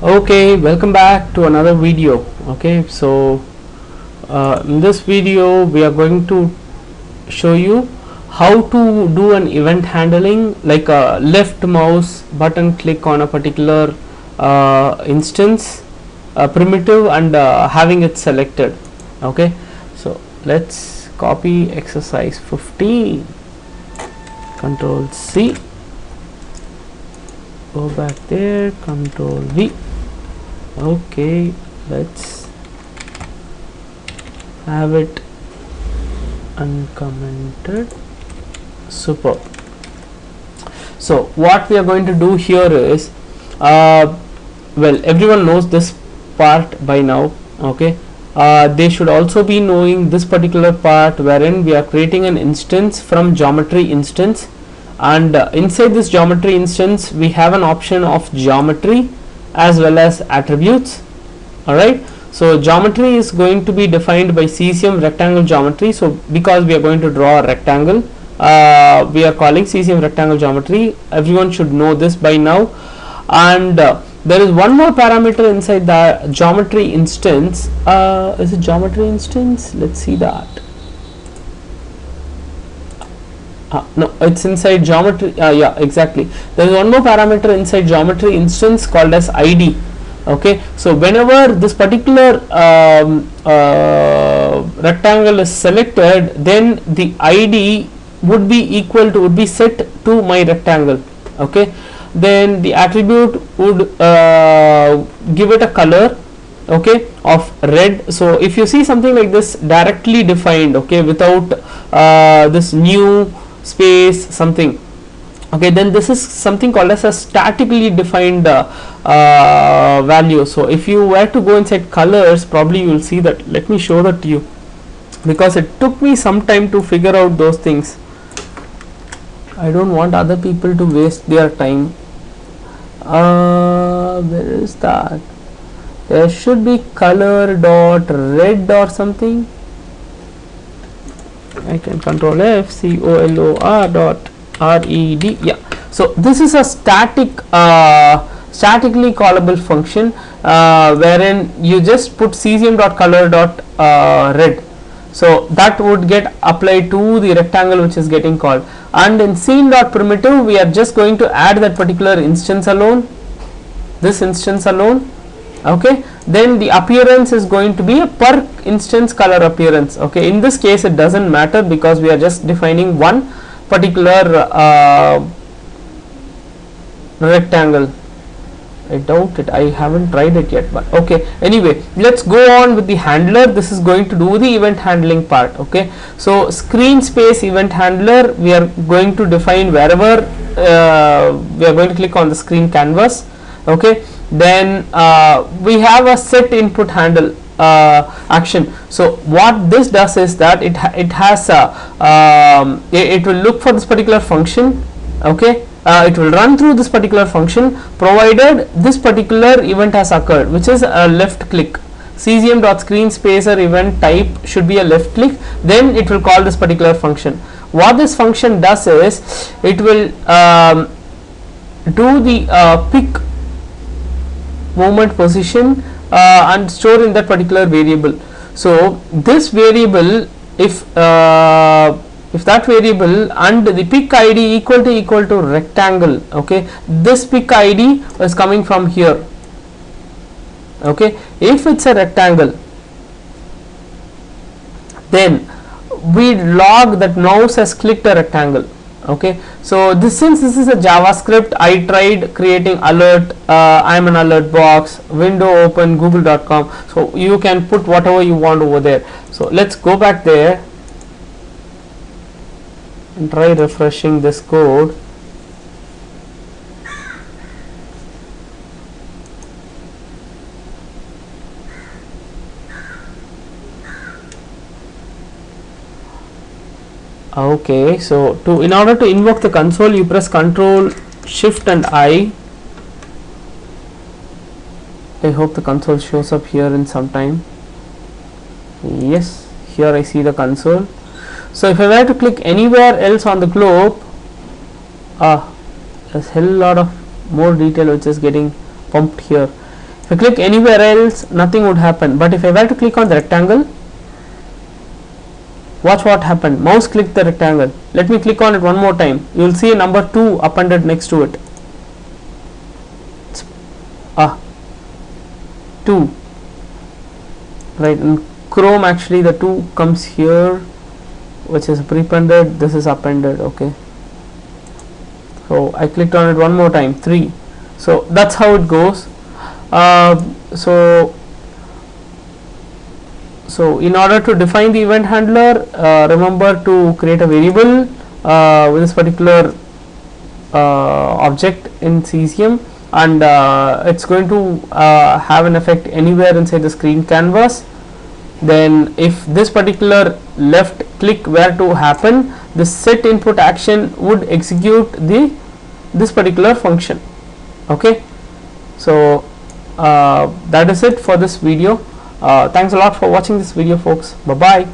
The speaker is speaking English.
Okay, welcome back to another video. Okay, so in this video we are going to show you how to do an event handling, like a left mouse button click on a particular instance primitive and having it selected. Okay, so let's copy exercise 15, control C, go back there, control V. Okay, let's have it uncommented. Super. So what we are going to do here is, well, everyone knows this part by now. Okay, they should also be knowing this particular part wherein we are creating an instance from geometry instance, and inside this geometry instance we have an option of geometry as well as attributes. Alright, so geometry is going to be defined by cesium rectangle geometry. So because we are going to draw a rectangle, we are calling cesium rectangle geometry. Everyone should know this by now. And there is one more parameter inside the geometry instance. Is it geometry instance? Let's see that. No, it's inside geometry. Yeah, exactly. There is one more parameter inside geometry instance called as id. Okay, so whenever this particular rectangle is selected, then the id would be set to my rectangle. Okay, then the attribute would give it a color, okay, of red. So if you see something like this directly defined, okay, without this new space something, okay, then this is something called as a statically defined value. So if you were to go inside colors, probably you will see that. Let me show that to you, because it took me some time to figure out those things. I don't want other people to waste their time. Where is that? There should be color dot red or something. I can control F, color dot red. Yeah, so this is a statically callable function wherein you just put cesium.color.red. So that would get applied to the rectangle which is getting called. And in scene.primitive we are just going to add that particular instance alone, this instance alone. Okay, then the appearance is going to be a per instance color appearance. Okay, in this case it doesn't matter because we are just defining one particular rectangle. I doubt it, I haven't tried it yet, but okay, anyway, let's go on with the handler. This is going to do the event handling part. Okay, so screen space event handler, we are going to define wherever we are going to click on the screen canvas. Okay, then we have a set input handle action. So what this does is that it has it will look for this particular function. Okay, it will run through this particular function provided this particular event has occurred, which is a left click. Cesium.screenSpacer event type should be a left click, then it will call this particular function. What this function does is it will do the pick movement position and store in that particular variable. So this variable, if that variable and the pick id equal to rectangle, okay, this pick id is coming from here. Okay, if it's a rectangle, then we log that mouse has clicked a rectangle. Okay, so since this is a JavaScript, I tried creating alert. I'm an alert box, window open, google.com. so you can put whatever you want over there. So let's go back there and try refreshing this code. Okay, so in order to invoke the console, you press Control Shift and I. I hope the console shows up here in some time. Yes, here I see the console. So if I were to click anywhere else on the globe, there's a hell lot of more detail which is getting pumped here. If I click anywhere else, nothing would happen. But if I were to click on the rectangle, watch what happened. Mouse clicked the rectangle. Let me click on it one more time. You will see a number 2 appended next to it. 2. Right, in Chrome actually the 2 comes here, which is prepended. This is appended. Okay. So I clicked on it one more time. 3. So that's how it goes. So in order to define the event handler, remember to create a variable with this particular object in Cesium, and it's going to have an effect anywhere inside the screen canvas. Then if this particular left click were to happen, the set input action would execute this particular function. Okay, so that is it for this video. Thanks a lot for watching this video, folks. Bye bye.